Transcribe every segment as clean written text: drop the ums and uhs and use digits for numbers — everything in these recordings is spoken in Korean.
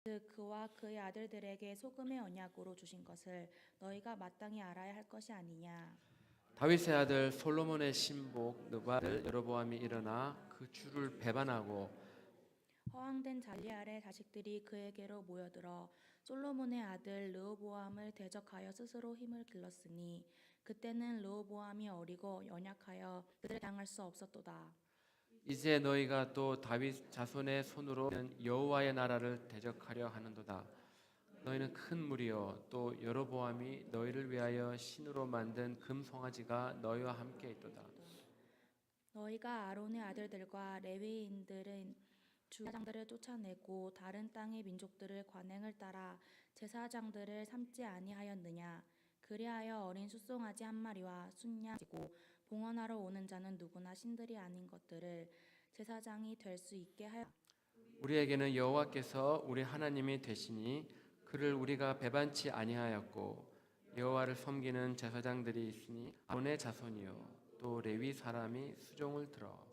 즉 그와 그의 아들들에게 소금의 언약으로 주신 것을 너희가 마땅히 알아야 할 것이 아니냐. 다윗의 아들 솔로몬의 신복 느바들 여로보암이 일어나 그 주를 배반하고 허황된 잔리 아래 자식들이 그에게로 모여들어 솔로몬의 아들 르호보암을 대적하여 스스로 힘을 길렀으니 그때는 르호보암이 어리고 연약하여 그들을 당할 수 없었도다. 이제 너희가 또 다윗 자손의 손으로 여호와의 나라를 대적하려 하는도다. 너희는 큰 무리요 또 여로보암이 너희를 위하여 신으로 만든 금송아지가 너희와 함께 있도다. 너희가 아론의 아들들과 레위인들은 제사장들을 쫓아내고 다른 땅의 민족들을 관행을 따라 제사장들을 삼지 아니하였느냐. 그리하여 어린 숫송아지 한 마리와 순양 지고 봉헌하러 오는 자는 누구나 신들이 아닌 것들을 제사장이 될 수 있게 하여 우리에게는 여호와께서 우리 하나님이 되시니 그를 우리가 배반치 아니하였고 여호와를 섬기는 제사장들이 있으니 아론의 자손이요 또 레위 사람이 수종을 들어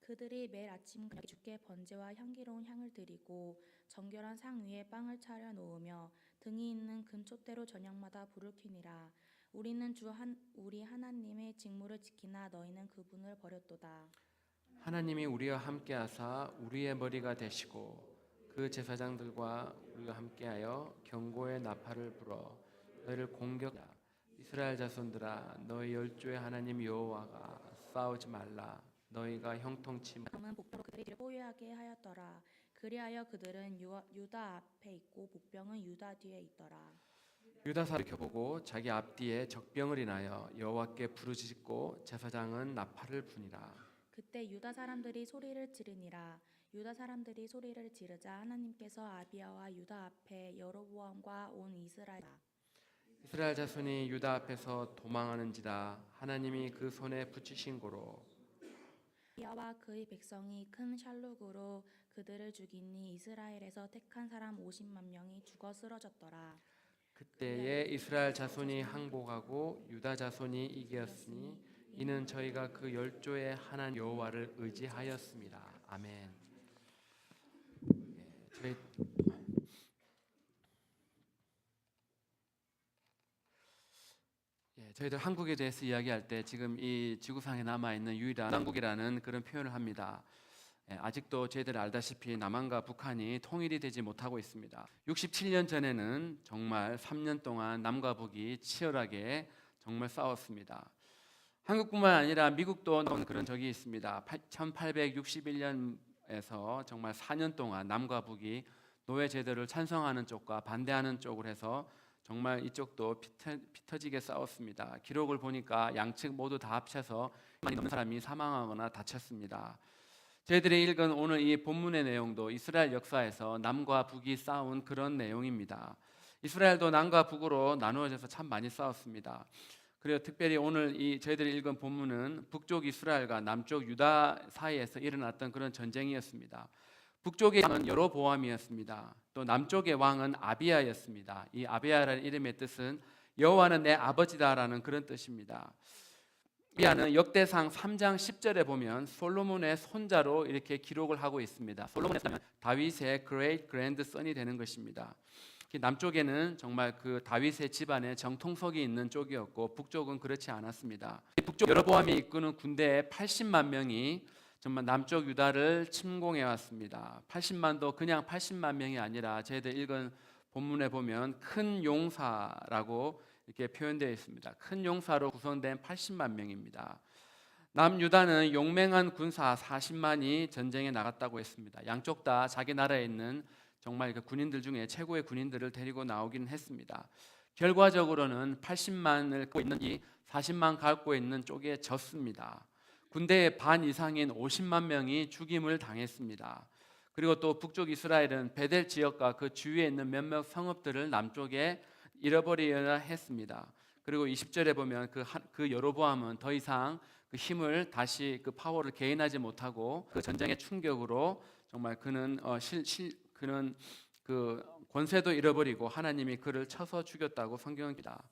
그들이 매일 아침 저녁에 주께 번제와 향기로운 향을 드리고 정결한 상 위에 빵을 차려 놓으며 등이 있는 금촛대로 저녁마다 불을 켜니라. 우리는 우리 하나님의 직무를 지키나 너희는 그분을 버렸도다. 하나님이 우리와 함께하사 우리의 머리가 되시고 그 제사장들과 우리가 함께하여 경고의 나팔을 불어 너희를 공격하라. 이스라엘 자손들아 너희 열조의 하나님 여호와가 싸우지 말라. 너희가 형통치 다음은 복병으로 그들의 뒤를 포위하게 하였더라. 그리하여 그들은 유다 앞에 있고 복병은 유다 뒤에 있더라. 유다 사람을 켜보고 자기 앞뒤에 적병을 인하여 여호와께 부르짖고 제사장은 나팔을 부니라. 그때 유다 사람들이 소리를 지르니라. 유다 사람들이 소리를 지르자 하나님께서 아비야와 유다 앞에 여로보암과 온 이스라엘 자손이 유다 앞에서 도망하는지라 하나님이 그 손에 붙이신 고로 아비야와 그의 백성이 큰 샬룩으로 그들을 죽이니 이스라엘에서 택한 사람 50만 명이 죽어 쓰러졌더라. 그때에 이스라엘 자손이 항복하고 유다 자손이 이겼으니 이는 저희가 그 열조의 하나님 여호와를 의지하였습니다. 아멘. 저희들 한국에 대해서 이야기할 때 지금 이 지구상에 남아 있는 유일한 남국이라는 그런 표현을 합니다. 아직도 저희들 알다시피 남한과 북한이 통일이 되지 못하고 있습니다. 67년 전에는 정말 3년 동안 남과 북이 치열하게 정말 싸웠습니다. 한국뿐만 아니라 미국도 그런 적이 있습니다. 1861년에서 정말 4년 동안 남과 북이 노예 제도를 찬성하는 쪽과 반대하는 쪽을 해서 정말 이쪽도 피터지게 싸웠습니다. 기록을 보니까 양측 모두 다 합쳐서 많이 넘는 사람이 사망하거나 다쳤습니다. 저희들이 읽은 오늘 이 본문의 내용도 이스라엘 역사에서 남과 북이 싸운 그런 내용입니다. 이스라엘도 남과 북으로 나누어져서 참 많이 싸웠습니다. 그리고 특별히 오늘 이 저희들이 읽은 본문은 북쪽 이스라엘과 남쪽 유다 사이에서 일어났던 그런 전쟁이었습니다. 북쪽의 왕은 여로보암이었습니다. 또 남쪽의 왕은 아비야였습니다. 이 아비야라는 이름의 뜻은 여호와는 내 아버지다라는 그런 뜻입니다. 아비야는 역대상 3장 10절에 보면 솔로몬의 손자로 이렇게 기록을 하고 있습니다. 솔로몬의 손자면 다윗의 great grandson이 되는 것입니다. 남쪽에는 정말 그 다윗의 집안에 정통석이 있는 쪽이었고 북쪽은 그렇지 않았습니다. 북쪽 여로보암이 이끄는 군대의 80만 명이 정말 남쪽 유다를 침공해 왔습니다. 80만도 그냥 80만 명이 아니라 저희들 읽은 본문에 보면 큰 용사라고 이렇게 표현되어 있습니다. 큰 용사로 구성된 80만 명입니다. 남유다는 용맹한 군사 40만이 전쟁에 나갔다고 했습니다. 양쪽 다 자기 나라에 있는 정말 그 군인들 중에 최고의 군인들을 데리고 나오긴 했습니다. 결과적으로는 80만을 갖고 있는 이 40만 갖고 있는 쪽에 졌습니다. 군대의 반 이상인 50만 명이 죽임을 당했습니다. 그리고 또 북쪽 이스라엘은 베델 지역과 그 주위에 있는 몇몇 성읍들을 남쪽에 잃어버리려 했습니다. 그리고 20절에 보면 그 여로보암은 더 이상 그 힘을 다시 그 파워를 개인하지 못하고 그 전쟁의 충격으로 정말 그는 그 권세도 잃어버리고 하나님이 그를 쳐서 죽였다고 성경입니다.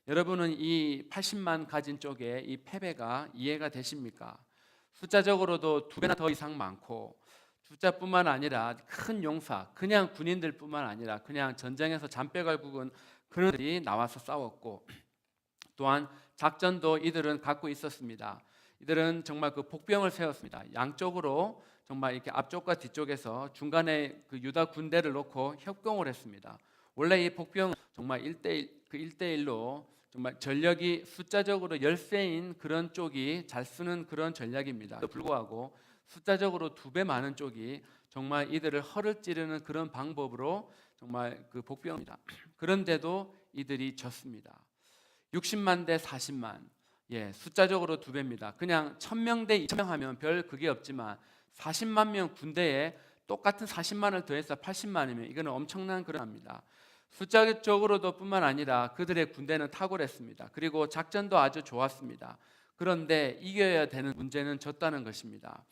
여러분은 이 80만 가진 쪽에 이 패배가 이해가 되십니까? 숫자적으로도 2배나 더 이상 많고 숫자뿐만 아니라 큰 용사, 그냥 군인들뿐만 아니라 그냥 전쟁에서 잔뼈가 굵은 그들이 나와서 싸웠고, 또한 작전도 이들은 갖고 있었습니다. 이들은 정말 그 복병을 세웠습니다. 양쪽으로 정말 이렇게 앞쪽과 뒤쪽에서 중간에 그 유다 군대를 놓고 협공을 했습니다. 원래 이 복병은 정말 1대1로 정말 전력이 숫자적으로 열세인 그런 쪽이 잘 쓰는 그런 전략입니다. 불구하고 숫자적으로 2배 많은 쪽이 정말 이들을 허를 찌르는 그런 방법으로 정말 그 복병입니다. 그런데도 이들이 졌습니다. 60만 대 40만. 숫자적으로 2배입니다. 그냥 1000명 대 2000명 하면 별 그게 없지만 40만 명 군대에 똑같은 40만을 더해서 80만이면 이거는 엄청난 그런 합니다. 숫자적으로도 뿐만 아니라 그들의 군대는 탁월했습니다. 그리고 작전도 아주 좋았습니다. 그런데 이겨야 되는 문제는 졌다는 것입니다.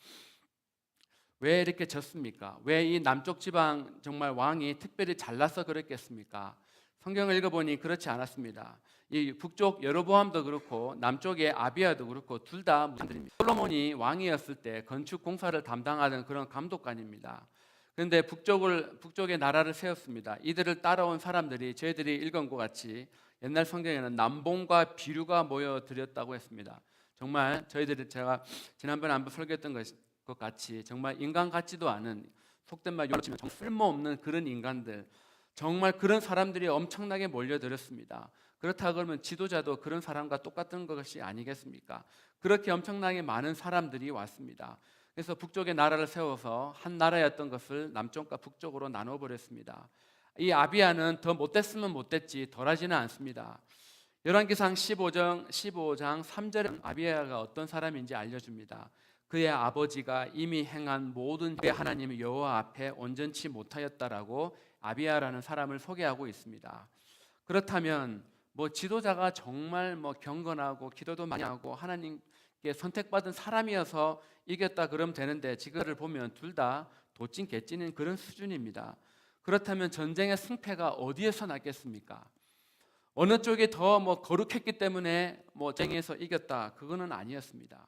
왜 이렇게 졌습니까? 왜 이 남쪽 지방 정말 왕이 특별히 잘나서 그랬겠습니까? 성경을 읽어보니 그렇지 않았습니다. 이 북쪽 여로보암도 그렇고 남쪽의 아비야도 그렇고 둘 다 무산들입니다. 솔로몬이 왕이었을 때 건축 공사를 담당하던 그런 감독관입니다. 그런데 북쪽에 나라를 세웠습니다. 이들을 따라온 사람들이 저희들이 읽은 것 같이 옛날 성경에는 남봉과 비류가 모여들었다고 했습니다. 정말 제가 지난번에 한번 설교했던 것 같이 정말 인간 같지도 않은, 속된 말 용어로 치면 정말 쓸모없는 그런 인간들, 정말 그런 사람들이 엄청나게 몰려들었습니다. 그렇다 그러면 지도자도 그런 사람과 똑같은 것이 아니겠습니까? 그렇게 엄청나게 많은 사람들이 왔습니다. 그래서 북쪽에 나라를 세워서 한 나라였던 것을 남쪽과 북쪽으로 나눠버렸습니다. 이 아비야는 더 못됐으면 못됐지 덜하지는 않습니다. 열왕기상 15장 3절에 아비야가 어떤 사람인지 알려줍니다. 그의 아버지가 이미 행한 모든 죄 하나님 여호와 앞에 온전치 못하였다라고 아비야라는 사람을 소개하고 있습니다. 그렇다면 지도자가 정말 경건하고 기도도 많이 하고 하나님께 선택받은 사람이어서 이겼다 그러면 되는데 지금을 보면 둘 다 도찐 개찐인 그런 수준입니다. 그렇다면 전쟁의 승패가 어디에서 났겠습니까? 어느 쪽이 더 거룩했기 때문에 전쟁에서 이겼다, 그거는 아니었습니다.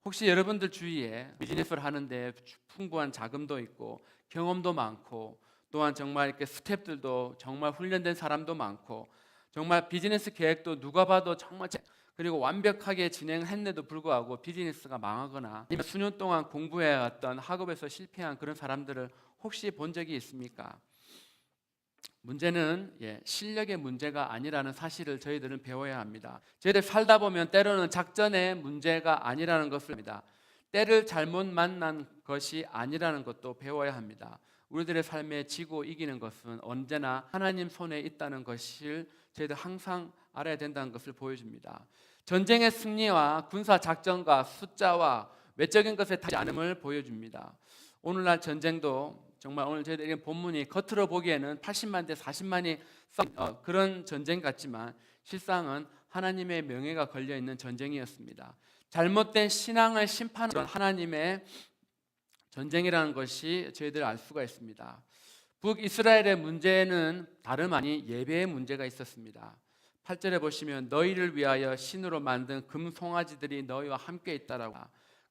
혹시 여러분들 주위에 비즈니스를 하는데 풍부한 자금도 있고 경험도 많고 또한 정말 이렇게 스태프들도 정말 훈련된 사람도 많고 정말 비즈니스 계획도 누가 봐도 정말 그리고 완벽하게 진행했는데도 불구하고 비즈니스가 망하거나 수년 동안 공부해왔던 학업에서 실패한 그런 사람들을 혹시 본 적이 있습니까? 문제는 실력의 문제가 아니라는 사실을 저희들은 배워야 합니다. 저희들 살다 보면 때로는 작전의 문제가 아니라는 것을 압니다. 때를 잘못 만난 것이 아니라는 것도 배워야 합니다. 우리들의 삶에 지고 이기는 것은 언제나 하나님 손에 있다는 것을 저희들 항상 알아야 된다는 것을 보여줍니다. 전쟁의 승리와 군사 작전과 숫자와 외적인 것에 타지 않음을 보여줍니다. 오늘날 전쟁도 정말 오늘 저희들 읽은 본문이 겉으로 보기에는 80만 대 40만이 그런 전쟁 같지만 실상은 하나님의 명예가 걸려있는 전쟁이었습니다. 잘못된 신앙을 심판하는 하나님의 전쟁이라는 것이 저희들 알 수가 있습니다. 북이스라엘의 문제는 다름 아닌 예배의 문제가 있었습니다. 8절에 보시면 너희를 위하여 신으로 만든 금송아지들이 너희와 함께 있다라고.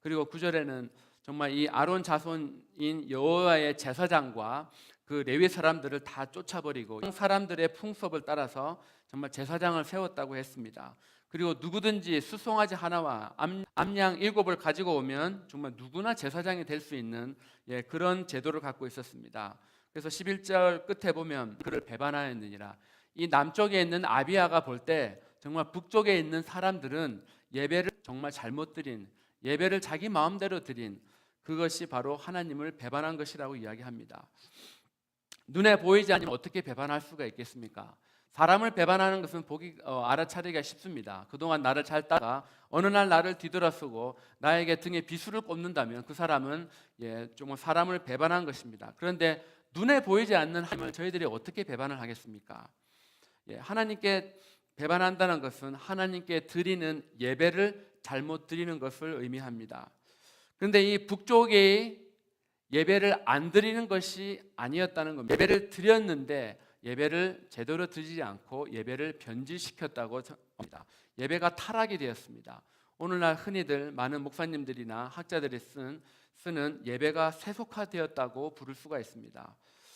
그리고 9절에는 정말 이 아론 자손인 여호와의 제사장과 그 레위 사람들을 다 쫓아버리고 사람들의 풍습을 따라서 정말 제사장을 세웠다고 했습니다. 그리고 누구든지 수송아지 하나와 암양 7을 가지고 오면 정말 누구나 제사장이 될 수 있는 그런 제도를 갖고 있었습니다. 그래서 11절 끝에 보면 그를 배반하였느니라. 이 남쪽에 있는 아비야가 볼 때 정말 북쪽에 있는 사람들은 예배를 정말 잘못 드린, 예배를 자기 마음대로 드린, 그것이 바로 하나님을 배반한 것이라고 이야기합니다. 눈에 보이지 않으면 어떻게 배반할 수가 있겠습니까? 사람을 배반하는 것은 알아차리기가 쉽습니다. 그동안 나를 잘 따라 어느 날 나를 뒤돌아서고 나에게 등에 비수를 꽂는다면 그 사람은 정말 사람을 배반한 것입니다. 그런데 눈에 보이지 않는 하나님을 저희들이 어떻게 배반을 하겠습니까? 하나님께 배반한다는 것은 하나님께 드리는 예배를 잘못 드리는 것을 의미합니다. 그런데 이 북쪽이 예배를 안 드리는 것이 아니었다는 겁니다. 예배를 드렸는데 예배를 제대로 드리지 않고 예배를 변질시켰다고 합니다. 예배가 타락이 되었습니다. 오늘날 흔히들 많은 목사님들이나 학자들이 쓴 쓰는 예배가 세속화되었다고 부를 수가 있습니다.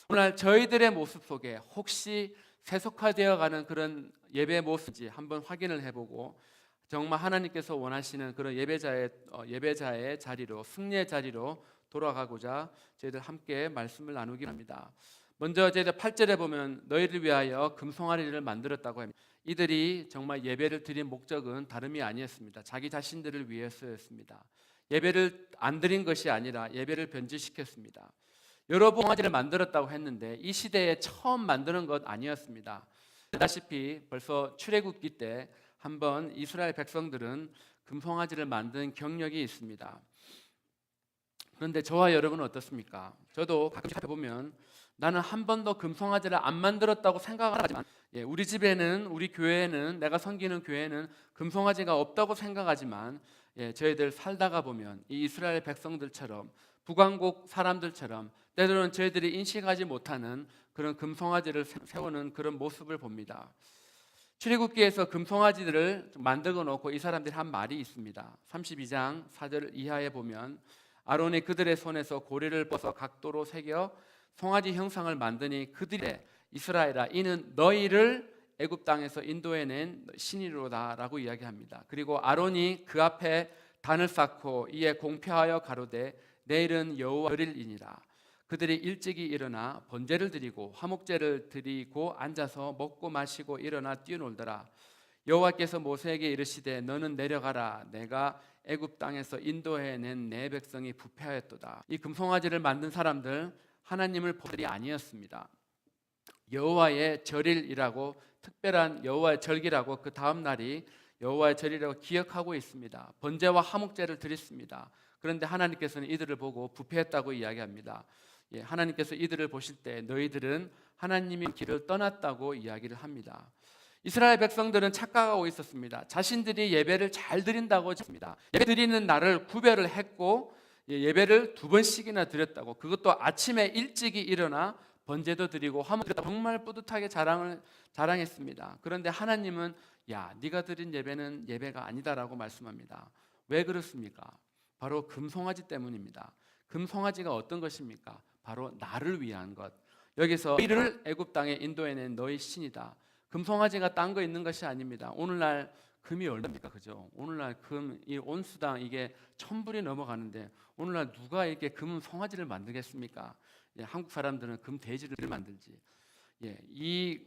오늘 저희들의 모습 속에 혹시 세속화되어가는 그런 예배 모습인지 한번 확인을 해보고 정말 하나님께서 원하시는 그런 예배자의 자리로, 승리의 자리로 돌아가고자 저희들 함께 말씀을 나누기 합니다. 먼저 저희들 8절에 보면 너희를 위하여 금송아리를 만들었다고 합니다. 이들이 정말 예배를 드린 목적은 다름이 아니었습니다. 자기 자신들을 위해서였습니다. 예배를 안 드린 것이 아니라 예배를 변질시켰습니다. 여러 봉화제를 만들었다고 했는데 이 시대에 처음 만드는 것 아니었습니다. 아시다시피 벌써 출애굽기 때 한번 이스라엘 백성들은 금송아지를 만든 경력이 있습니다. 그런데 저와 여러분은 어떻습니까? 저도 가끔 살펴보면 나는 한 번도 금송아지를 안 만들었다고 생각을 하지만 우리 집에는, 우리 교회에는, 내가 섬기는 교회에는 금송아지가 없다고 생각하지만 저희들 살다가 보면 이 이스라엘 백성들처럼 북왕국 사람들처럼 때로는 저희들이 인식하지 못하는 그런 금송아지를 세우는 그런 모습을 봅니다. 출애굽기에서 금송아지들을 만들어 놓고 이 사람들이 한 말이 있습니다. 32장 4절 이하에 보면 아론이 그들의 손에서 고리를 벗어 각도로 새겨 송아지 형상을 만드니 그들의 이스라엘아 이는 너희를 애굽 땅에서 인도해낸 신이로다라고 이야기합니다. 그리고 아론이 그 앞에 단을 쌓고 이에 공표하여 가로되 내일은 여호와 절일이니라. 그들이 일찍이 일어나 번제를 드리고 화목제를 드리고 앉아서 먹고 마시고 일어나 뛰어놀더라. 여호와께서 모세에게 이르시되 너는 내려가라. 내가 애굽 땅에서 인도해낸 내 백성이 부패하였도다. 이 금송아지를 만든 사람들 하나님을 보들이 아니었습니다. 여호와의 절일이라고 특별한 여호와의 절기라고 그 다음 날이 여호와의 절이라고 기억하고 있습니다. 번제와 화목제를 드렸습니다. 그런데 하나님께서는 이들을 보고 부패했다고 이야기합니다. 하나님께서 이들을 보실 때 너희들은 하나님의 길을 떠났다고 이야기를 합니다. 이스라엘 백성들은 착각하고 있었습니다. 자신들이 예배를 잘 드린다고 했습니다. 예배 드리는 날을 구별을 했고 예배를 2번씩이나 드렸다고, 그것도 아침에 일찍이 일어나 번제도 드리고 화목제도 정말 뿌듯하게 자랑했습니다. 그런데 하나님은 야, 네가 드린 예배는 예배가 아니다라고 말씀합니다. 왜 그렇습니까? 바로 금송아지 때문입니다. 금송아지가 어떤 것입니까? 바로 나를 위한 것. 여기서 너희를 애굽 땅에 인도해낸 너희 신이다. 금송아지가 딴 거 있는 것이 아닙니다. 오늘날 금이 얼마입니까? 그죠? 오늘날 금, 이 온수당 이게 1000불이 넘어가는데 오늘날 누가 이렇게 금 송아지를 만들겠습니까? 한국 사람들은 금 돼지를 만들지. 이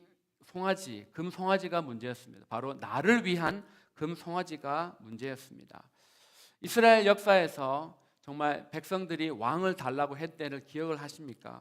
송아지, 금 송아지가 문제였습니다. 바로 나를 위한 금 송아지가 문제였습니다. 이스라엘 역사에서 정말 백성들이 왕을 달라고 했을 때를 기억을 하십니까?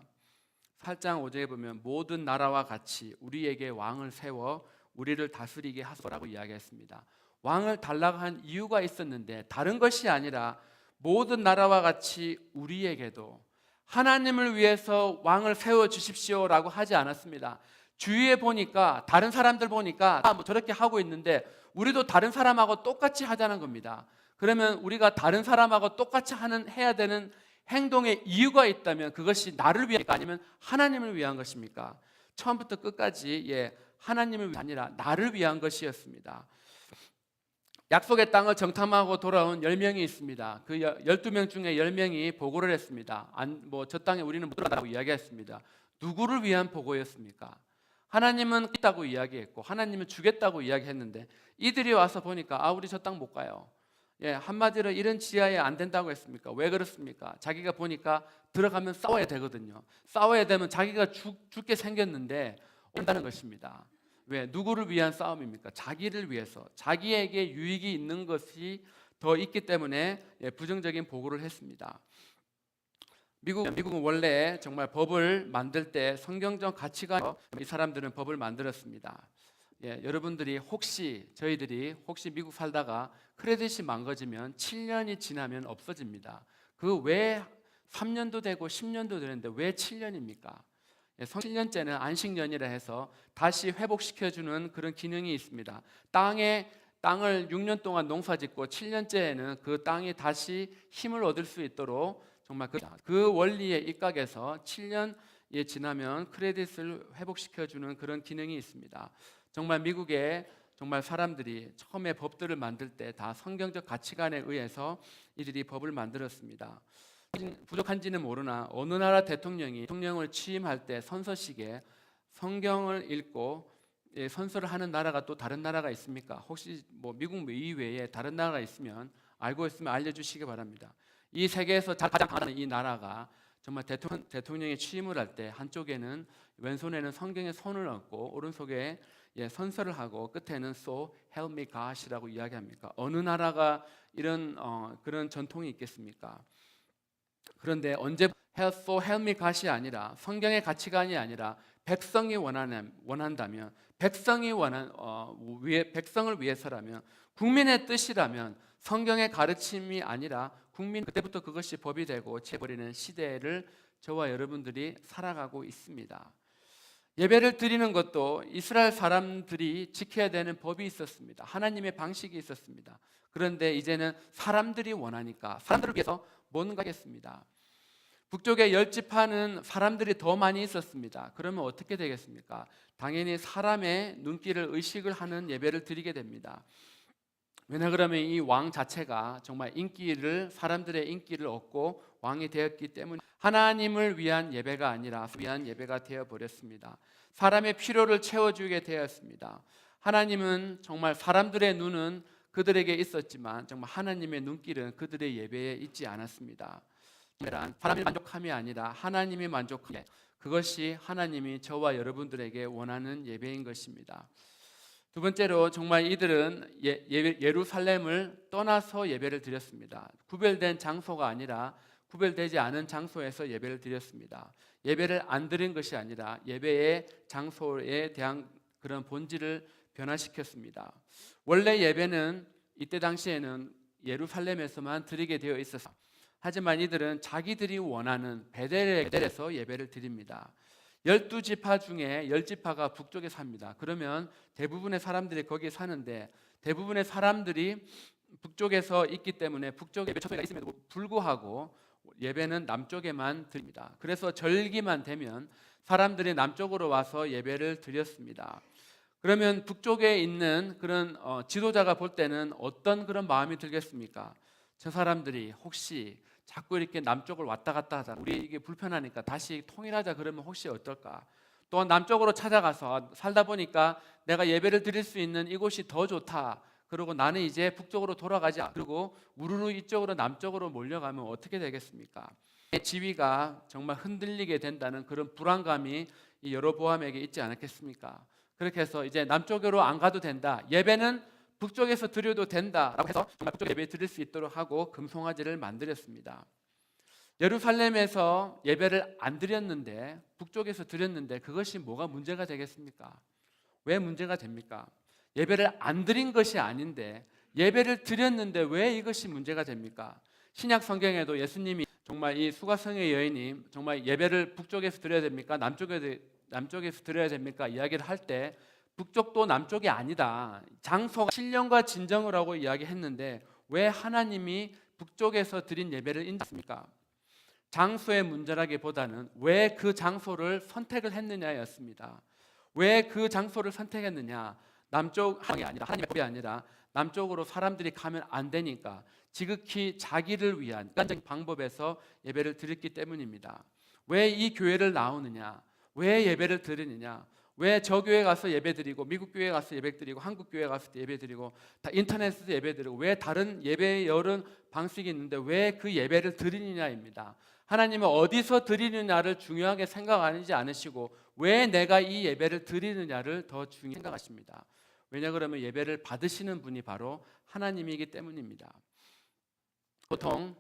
8장 5절에 보면 모든 나라와 같이 우리에게 왕을 세워 우리를 다스리게 하소서라고 이야기했습니다. 왕을 달라고 한 이유가 있었는데 다른 것이 아니라 모든 나라와 같이 우리에게도 하나님을 위해서 왕을 세워 주십시오라고 하지 않았습니다. 주위에 보니까 다른 사람들 보니까 뭐 저렇게 하고 있는데 우리도 다른 사람하고 똑같이 하자는 겁니다. 그러면 우리가 다른 사람하고 똑같이 해야 되는 행동의 이유가 있다면 그것이 나를 위한가 아니면 하나님을 위한 것입니까? 처음부터 끝까지 하나님을 위한 아니라 나를 위한 것이었습니다. 약속의 땅을 정탐하고 돌아온 10명이 있습니다. 그 12명 중에 10명이 보고를 했습니다. 저 땅에 우리는 못 들어간다고 이야기했습니다. 누구를 위한 보고였습니까? 하나님은 있다고 이야기했고 하나님은 주겠다고 이야기했는데 이들이 와서 보니까 우리 저 땅 못 가요. 한마디로 이런 지하에 안 된다고 했습니까? 왜 그렇습니까? 자기가 보니까 들어가면 싸워야 되거든요. 싸워야 되면 자기가 죽게 생겼는데 온다는 것입니다. 왜? 누구를 위한 싸움입니까? 자기를 위해서, 자기에게 유익이 있는 것이 더 있기 때문에 부정적인 보고를 했습니다. 미국은 원래 정말 법을 만들 때 성경적 가치가 이 사람들은 법을 만들었습니다. 여러분들이 저희들이 혹시 미국 살다가 크레딧이 망가지면 7년이 지나면 없어집니다. 그 왜 3년도 되고 10년도 되는데 왜 7년입니까? 7년째는 안식년이라 해서 다시 회복시켜주는 그런 기능이 있습니다. 땅을 6년 동안 농사짓고 7년째에는 그 땅이 다시 힘을 얻을 수 있도록 정말 그 원리에 입각해서 7년이 지나면 크레딧을 회복시켜주는 그런 기능이 있습니다. 정말 미국에 정말 사람들이 처음에 법들을 만들 때 다 성경적 가치관에 의해서 이들이 법을 만들었습니다. 부족한지는 모르나 어느 나라 대통령을 취임할 때 선서식에 성경을 읽고 선서를 하는 나라가 또 다른 나라가 있습니까? 혹시 뭐 미국 이외에 다른 나라가 있으면 알고 있으면 알려주시기 바랍니다. 이 세계에서 가장 강한 이 나라가 정말 대통령이 취임을 할 때 한쪽에는 왼손에는 성경에 손을 얹고 오른손에 선서를 하고 끝에는 So help me God이라고 이야기합니까? 어느 나라가 이런 그런 전통이 있겠습니까? 그런데 언제 So help me God이 아니라 성경의 가치관이 아니라 백성이 원한다면 백성을 위해서라면 국민의 뜻이라면 성경의 가르침이 아니라 그때부터 그것이 법이 되고 재버리는 시대를 저와 여러분들이 살아가고 있습니다. 예배를 드리는 것도 이스라엘 사람들이 지켜야 되는 법이 있었습니다. 하나님의 방식이 있었습니다. 그런데 이제는 사람들이 원하니까 사람들을 위해서 뭔가 하겠습니다. 북쪽의 10지파는 사람들이 더 많이 있었습니다. 그러면 어떻게 되겠습니까? 당연히 사람의 눈길을 의식을 하는 예배를 드리게 됩니다. 왜냐 그러면 이 왕 자체가 정말 사람들의 인기를 얻고 왕이 되었기 때문에 하나님을 위한 예배가 아니라 위한 예배가 되어버렸습니다. 사람의 필요를 채워주게 되었습니다. 하나님은 정말 사람들의 눈은 그들에게 있었지만 정말 하나님의 눈길은 그들의 예배에 있지 않았습니다. 사람의 만족함이 아니라 하나님이 만족함, 그것이 하나님이 저와 여러분들에게 원하는 예배인 것입니다. 두 번째로 정말 이들은 예루살렘을 떠나서 예배를 드렸습니다. 구별된 장소가 아니라 구별되지 않은 장소에서 예배를 드렸습니다. 예배를 안 드린 것이 아니라 예배의 장소에 대한 그런 본질을 변화시켰습니다. 원래 예배는 이때 당시에는 예루살렘에서만 드리게 되어 있었습니다. 하지만 이들은 자기들이 원하는 베델에서 예배를 드립니다. 12지파 중에 10지파가 북쪽에 삽니다. 그러면 대부분의 사람들이 거기에 사는데 대부분의 사람들이 북쪽에서 있기 때문에 북쪽에 예배 처소가 있음에도 불구하고 예배는 남쪽에만 드립니다. 그래서 절기만 되면 사람들이 남쪽으로 와서 예배를 드렸습니다. 그러면 북쪽에 있는 그런 지도자가 볼 때는 어떤 그런 마음이 들겠습니까? 저 사람들이 혹시 자꾸 이렇게 남쪽을 왔다 갔다 하자, 우리 이게 불편하니까 다시 통일하자 그러면 혹시 어떨까? 또 남쪽으로 찾아가서 살다 보니까 내가 예배를 드릴 수 있는 이곳이 더 좋다. 그리고 나는 이제 북쪽으로 돌아가자. 그리고 우르르 이쪽으로 남쪽으로 몰려가면 어떻게 되겠습니까? 지위가 정말 흔들리게 된다는 그런 불안감이 이 여로보암에게 있지 않았겠습니까? 그렇게 해서 이제 남쪽으로 안 가도 된다. 예배는 북쪽에서 드려도 된다라고 해서 정말 북쪽 예배 드릴 수 있도록 하고 금송아지를 만들었습니다. 예루살렘에서 예배를 안 드렸는데 북쪽에서 드렸는데 그것이 뭐가 문제가 되겠습니까? 왜 문제가 됩니까? 예배를 안 드린 것이 아닌데 예배를 드렸는데 왜 이것이 문제가 됩니까? 신약 성경에도 예수님이 정말 이 수가성의 여인이 정말 예배를 북쪽에서 드려야 됩니까? 남쪽에서 드려야 됩니까? 이야기를 할 때 북쪽도 남쪽이 아니다. 장소가 신령과 진정을 하고 이야기했는데 왜 하나님이 북쪽에서 드린 예배를 인정했습니까? 장소의 문제라기보다는 왜 그 장소를 선택을 했느냐였습니다. 왜 그 장소를 선택했느냐? 남쪽이 아니라 하나님의 법이 아니라 남쪽으로 사람들이 가면 안 되니까 지극히 자기를 위한 객관적인 방법에서 예배를 드렸기 때문입니다. 왜 이 교회를 나오느냐? 왜 예배를 드리느냐? 왜 저 교회 가서 예배드리고 미국 교회 가서 예배드리고 한국 교회 가서 예배드리고 다 인터넷에서 예배드리고 왜 다른 예배의 여러 방식이 있는데 왜 그 예배를 드리느냐입니다. 하나님은 어디서 드리느냐를 중요하게 생각하지 않으시고 왜 내가 이 예배를 드리느냐를 더 중요히 생각하십니다. 왜냐 그러면 예배를 받으시는 분이 바로 하나님이기 때문입니다. 보통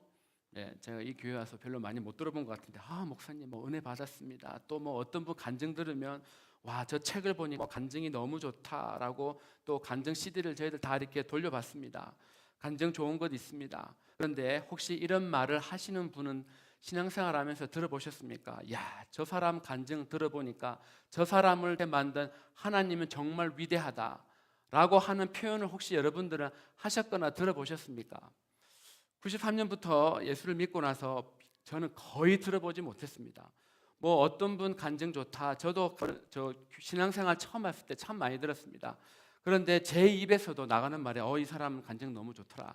제가 이 교회 와서 별로 많이 못 들어본 것 같은데 목사님 은혜 받았습니다. 또 어떤 분 간증 들으면 와, 저 책을 보니까 간증이 너무 좋다라고 또 간증 CD를 저희들 다 이렇게 돌려봤습니다. 간증 좋은 것 있습니다. 그런데 혹시 이런 말을 하시는 분은 신앙생활하면서 들어보셨습니까? 야, 저 사람 간증 들어보니까 저 사람을 만든 하나님은 정말 위대하다라고 하는 표현을 혹시 여러분들은 하셨거나 들어보셨습니까? 93년부터 예수를 믿고 나서 저는 거의 들어보지 못했습니다. 어떤 분 간증 좋다. 저도 저 신앙생활 처음 했을 때 참 많이 들었습니다. 그런데 제 입에서도 나가는 말에 이 사람 간증 너무 좋더라.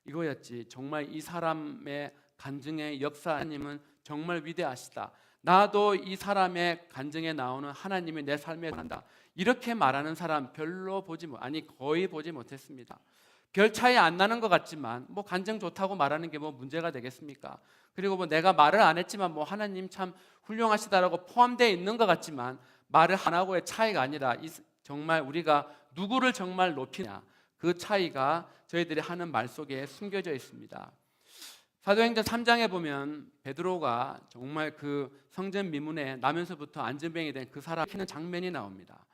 이거였지. 정말 이 사람의 간증의 역사 하나님은 정말 위대하시다. 나도 이 사람의 간증에 나오는 하나님이 내 삶에 관한다. 이렇게 말하는 사람 별로 거의 보지 못했습니다. 별 차이 안 나는 것 같지만 뭐 간증 좋다고 말하는 게 뭐 문제가 되겠습니까? 그리고 뭐 내가 말을 안 했지만 뭐 하나님 참 훌륭하시다라고 포함되어 있는 것 같지만 말을 안 하고의 차이가 아니라 정말 우리가 누구를 정말 높이냐, 그 차이가 저희들이 하는 말 속에 숨겨져 있습니다. 사도행전 3장에 보면 베드로가 정말 그 성전 미문에 나면서부터 안전병이 된 그 사람 키는 장면이 나옵니다.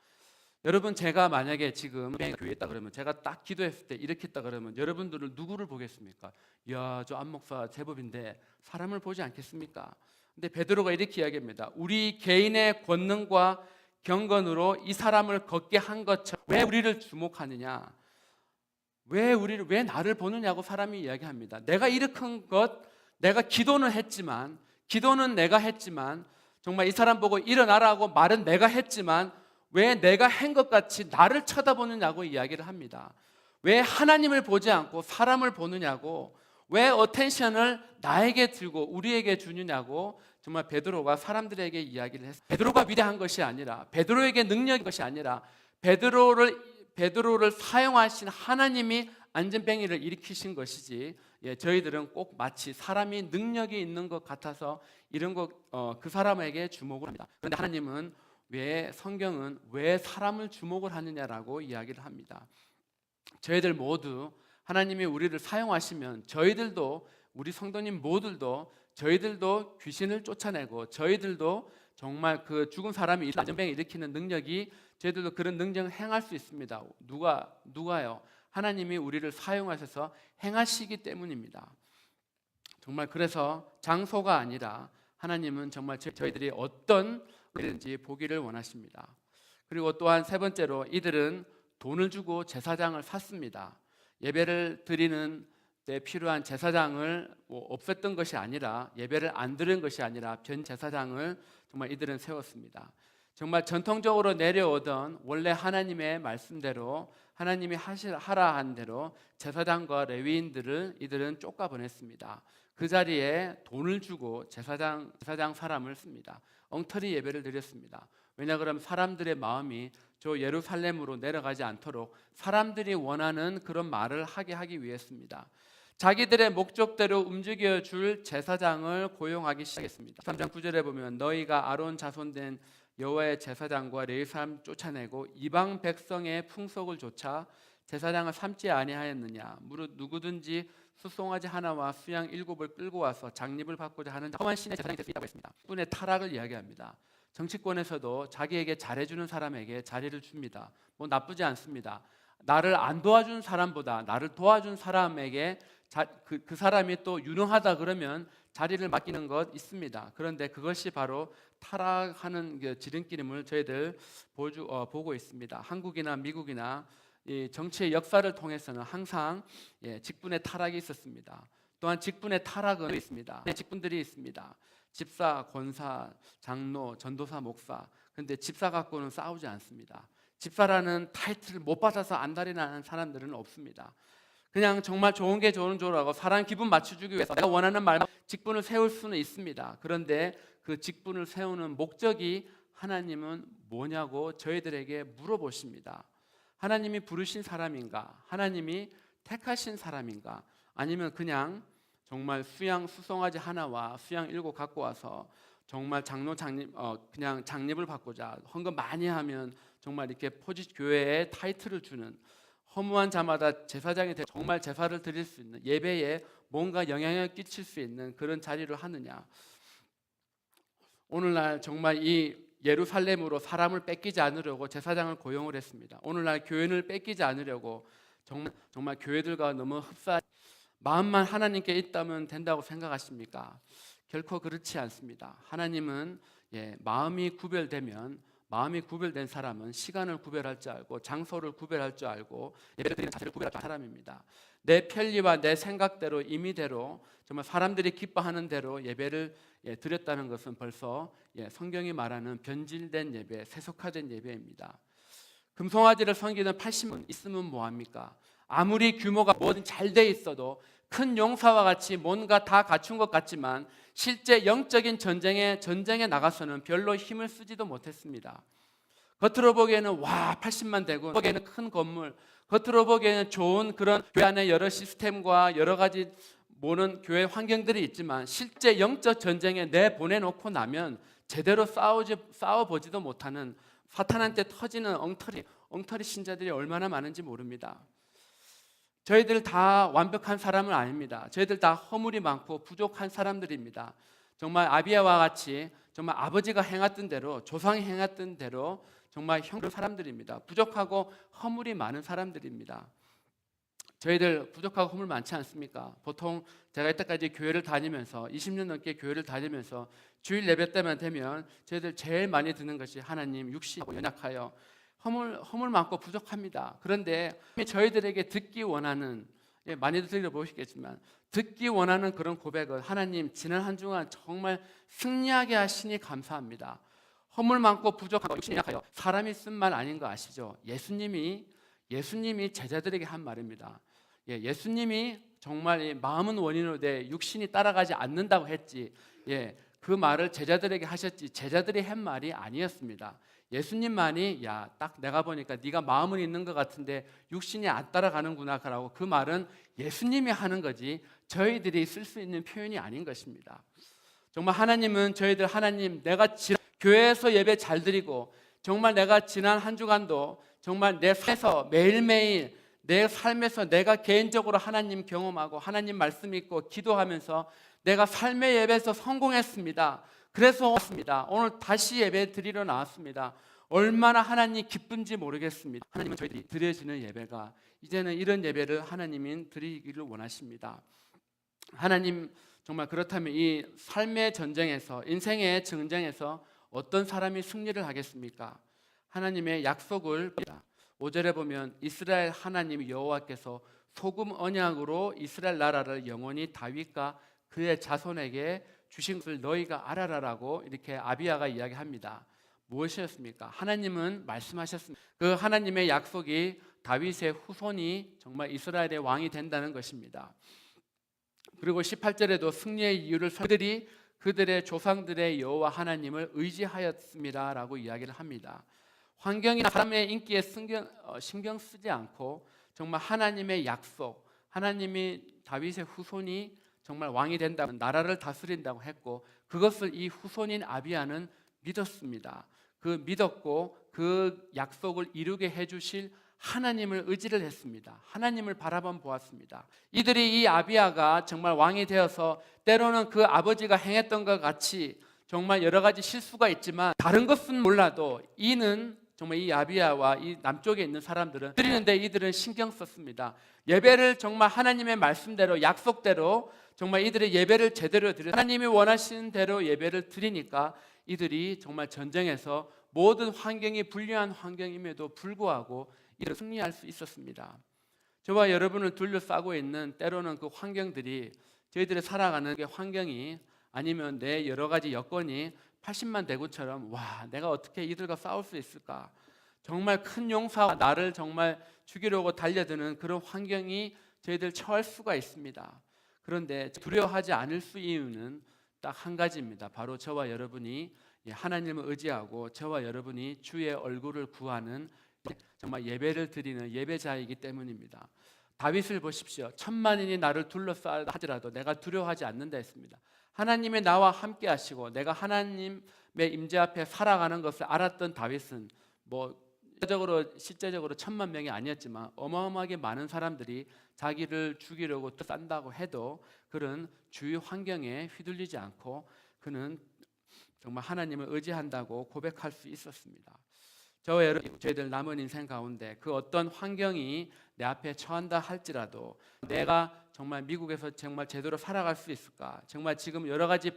여러분, 제가 만약에 지금 교회에 있다 그러면, 제가 딱 기도했을 때 이렇게 했다 그러면 여러분들은 누구를 보겠습니까? 야, 저 안목사 제법인데 사람을 보지 않겠습니까? 근데 베드로가 이렇게 이야기합니다. 우리 개인의 권능과 경건으로 이 사람을 걷게 한 것처럼 왜 우리를 주목하느냐? 왜 나를 보느냐고 사람이 이야기합니다. 내가 일으킨 것, 내가 기도는 내가 했지만 정말 이 사람 보고 일어나라고 말은 내가 했지만 왜 내가 한 것 같이 나를 쳐다보느냐고 이야기를 합니다. 왜 하나님을 보지 않고 사람을 보느냐고, 왜 어텐션을 나에게 들고 우리에게 주느냐고 정말 베드로가 사람들에게 이야기를 했어요. 베드로가 위대한 것이 아니라, 베드로에게 능력인 것이 아니라 베드로를 사용하신 하나님이 안전뱅이를 일으키신 것이지, 저희들은 꼭 마치 사람이 능력이 있는 것 같아서 이런 그 사람에게 주목을 합니다. 그런데 하나님은 성경은 왜 사람을 주목을 하느냐라고 이야기를 합니다. 저희들 모두 하나님이 우리를 사용하시면 우리 성도님 모두도 저희들도 귀신을 쫓아내고 저희들도 정말 그 죽은 사람이 안전병을 일으키는 능력이, 저희들도 그런 능력을 행할 수 있습니다. 누가요? 하나님이 우리를 사용하셔서 행하시기 때문입니다. 정말 그래서 장소가 아니라 하나님은 정말 저희들이 어떤 일인지 보기를 원하십니다. 그리고 또한 세 번째로, 이들은 돈을 주고 제사장을 샀습니다. 예배를 드리는 때 필요한 제사장을 없앴던 것이 아니라, 예배를 안 드린 것이 아니라 변 제사장을 정말 이들은 세웠습니다. 정말 전통적으로 내려오던 원래 하나님의 말씀대로, 하나님이 하라 한 대로 제사장과 레위인들을 이들은 쫓아보냈습니다. 그 자리에 돈을 주고 제사장 사람을 씁니다. 엉터리 예배를 드렸습니다. 왜냐 그러면 사람들의 마음이 저 예루살렘으로 내려가지 않도록 사람들이 원하는 그런 말을 하기 위해서입니다. 자기들의 목적대로 움직여줄 제사장을 고용하기 시작했습니다. 3장 9절에 보면 너희가 아론 자손된 여호와의 제사장과 레위 사람 쫓아내고 이방 백성의 풍속을 좇아 제사장을 삼지 아니하였느냐. 무릇 누구든지 숫송아지 하나와 수양 7을 끌고 와서 장립을 받고자 하는 험한 신의 제사장이 될 수 있다고 했습니다. 분의 타락을 이야기합니다. 정치권에서도 자기에게 잘해주는 사람에게 자리를 줍니다. 뭐 나쁘지 않습니다. 나를 안 도와준 사람보다 나를 도와준 사람에게 그 사람이 또 유능하다 그러면 자리를 맡기는 것 있습니다. 그런데 그것이 바로 타락하는 지름길임을 저희들 보고 있습니다. 한국이나 미국이나 이 정치의 역사를 통해서는 항상 직분의 타락이 있었습니다. 또한 직분의 타락은 있습니다. 직분들이 있습니다. 집사, 권사, 장로, 전도사, 목사. 그런데 집사 갖고는 싸우지 않습니다. 집사라는 타이틀을 못 받아서 안달이 나는 사람들은 없습니다. 그냥 정말 좋은 게 좋은 줄 알고 사람 기분 맞춰주기 위해서 내가 원하는 말만 직분을 세울 수는 있습니다. 그런데 그 직분을 세우는 목적이 하나님은 뭐냐고 저희들에게 물어보십니다. 하나님이 부르신 사람인가? 하나님이 택하신 사람인가? 아니면 그냥 정말 수송아지 하나와 수양 7 갖고 와서 정말 그냥 장립을 받고자 헌금 많이 하면 정말 이렇게 교회에 타이틀을 주는, 허무한 자마다 제사장이 돼 정말 제사를 드릴 수 있는, 예배에 뭔가 영향을 끼칠 수 있는 그런 자리를 하느냐. 오늘날 정말 이 예루살렘으로 사람을 뺏기지 않으려고 제사장을 고용을 했습니다. 오늘날 교회를 뺏기지 않으려고 정말 교회들과 너무 마음만 하나님께 있다면 된다고 생각하십니까? 결코 그렇지 않습니다. 하나님은 마음이 구별된 사람은 시간을 구별할 줄 알고 장소를 구별할 줄 알고 예배를 드리는 자세를 구별할 줄 아는 사람입니다. 내 편리와 내 생각대로 임의대로 정말 사람들이 기뻐하는 대로 예배를 드렸다는 것은 벌써 성경이 말하는 변질된 예배, 세속화된 예배입니다. 금송아지를 섬기는 80분 있으면 뭐합니까? 아무리 규모가 뭐든 잘 돼 있어도 큰 용사와 같이 뭔가 다 갖춘 것 같지만 실제 영적인 전쟁에 나가서는 별로 힘을 쓰지도 못했습니다. 겉으로 보기에는 80만 대군, 보기에는 큰 건물, 겉으로 보기에는 좋은 그런 교회 안에 여러 시스템과 여러 가지 모는 교회 환경들이 있지만 실제 영적 전쟁에 내보내놓고 나면 제대로 싸워보지도 못하는 사탄한테 터지는 엉터리 신자들이 얼마나 많은지 모릅니다. 저희들 다 완벽한 사람은 아닙니다. 저희들 다 허물이 많고 부족한 사람들입니다. 정말 아비야와 같이 정말 아버지가 행했던 대로, 조상이 행했던 대로 정말 형들 사람들입니다. 부족하고 허물이 많은 사람들입니다. 저희들 부족하고 허물 많지 않습니까? 보통 제가 이때까지 교회를 다니면서 20년 넘게 교회를 다니면서 주일 예배 때만 되면 저희들 제일 많이 듣는 것이 하나님 육신하고 연약하여 허물 많고 부족합니다. 그런데 저희들에게 듣기 원하는, 많이들 들어보시겠지만 듣기 원하는 그런 고백은 하나님 지난 한 주간 정말 승리하게 하시니 감사합니다. 허물 많고 부족하고 육신이 약하여 사람이 쓴 말 아닌 거 아시죠? 예수님이 제자들에게 한 말입니다. 예수님이 정말 마음은 원인으로 돼 육신이 따라가지 않는다고 했지, 그 말을 제자들에게 하셨지 제자들이 한 말이 아니었습니다. 예수님만이 딱 내가 보니까 네가 마음은 있는 것 같은데 육신이 안 따라가는구나 라고, 그 말은 예수님이 하는 거지 저희들이 쓸 수 있는 표현이 아닌 것입니다. 정말 하나님은 하나님 내가 교회에서 예배 잘 드리고 정말 내가 지난 한 주간도 정말 내 삶에서 매일매일 내 삶에서 내가 개인적으로 하나님 경험하고 하나님 말씀 읽고 기도하면서 내가 삶의 예배에서 성공했습니다. 그래서 왔습니다. 오늘 다시 예배 드리러 나왔습니다. 얼마나 하나님 기쁜지 모르겠습니다. 하나님은 저희들이 드려지는 예배가 이제는 이런 예배를 하나님이 드리기를 원하십니다. 하나님 정말 그렇다면 이 삶의 전쟁에서, 인생의 전쟁에서 어떤 사람이 승리를 하겠습니까? 하나님의 약속을 5절에 보면 이스라엘 하나님 여호와께서 소금 언약으로 이스라엘 나라를 영원히 다윗과 그의 자손에게 주신 것을 너희가 알아라라고 이렇게 아비야가 이야기합니다. 무엇이었습니까? 하나님은 말씀하셨습니다. 그 하나님의 약속이 다윗의 후손이 정말 이스라엘의 왕이 된다는 것입니다. 그리고 18절에도 승리의 이유를 그들의 조상들의 여호와 하나님을 의지하였습니다라고 이야기를 합니다. 환경이나 사람의 인기에 신경 쓰지 않고 정말 하나님의 약속, 하나님이 다윗의 후손이 정말 왕이 된다면 나라를 다스린다고 했고 그것을 이 후손인 아비야는 믿었습니다. 그 믿었고 그 약속을 이루게 해주실 하나님을 의지를 했습니다. 하나님을 바라본 보았습니다. 이들이 이 아비야가 정말 왕이 되어서 때로는 그 아버지가 행했던 것 같이 정말 여러 가지 실수가 있지만 다른 것은 몰라도 이는 정말 이 아비야와 이 남쪽에 있는 사람들은 드리는데 이들은 신경 썼습니다. 예배를 정말 하나님의 말씀대로 약속대로 정말 이들의 예배를 제대로 드려 하나님이 원하시는 대로 예배를 드리니까 이들이 정말 전쟁에서 모든 환경이 불리한 환경임에도 불구하고 이들은 승리할 수 있었습니다. 저와 여러분을 둘러싸고 있는 때로는 그 환경들이 저희들이 살아가는 그 환경이 아니면 내 여러 가지 여건이 80만 대군처럼 내가 어떻게 이들과 싸울 수 있을까? 정말 큰 용사와 나를 정말 죽이려고 달려드는 그런 환경이 저희들 처할 수가 있습니다. 그런데 두려워하지 않을 수 이유는 딱 한 가지입니다. 바로 저와 여러분이 하나님을 의지하고 저와 여러분이 주의 얼굴을 구하는 정말 예배를 드리는 예배자이기 때문입니다. 다윗을 보십시오. 1000만인이 나를 둘러싸다 하더라도 내가 두려워하지 않는다 했습니다. 하나님의 나와 함께 하시고 내가 하나님의 임재 앞에 살아가는 것을 알았던 다윗은 실제적으로 1000만 명이 아니었지만 어마어마하게 많은 사람들이 자기를 죽이려고 싼다고 해도 그는 주위 환경에 휘둘리지 않고 그는 정말 하나님을 의지한다고 고백할 수 있었습니다. 저와 여러분, 저희들 남은 인생 가운데 그 어떤 환경이 내 앞에 처한다 할지라도 내가 정말 미국에서 정말 제대로 살아갈 수 있을까? 정말 지금 여러 가지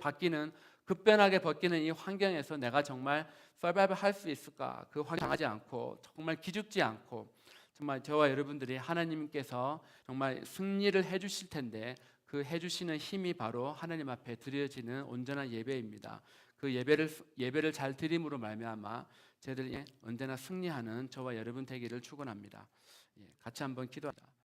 급변하게 바뀌는 이 환경에서 내가 정말 서바이벌 할 수 있을까? 그 환경 당하지 않고 정말 기죽지 않고 정말 저와 여러분들이 하나님께서 정말 승리를 해주실 텐데 그 해주시는 힘이 바로 하나님 앞에 드려지는 온전한 예배입니다. 그 예배를 잘 드림으로 말미암아 저희들이 언제나 승리하는 저와 여러분 되기를 축원합니다. 같이 한번 기도합니다.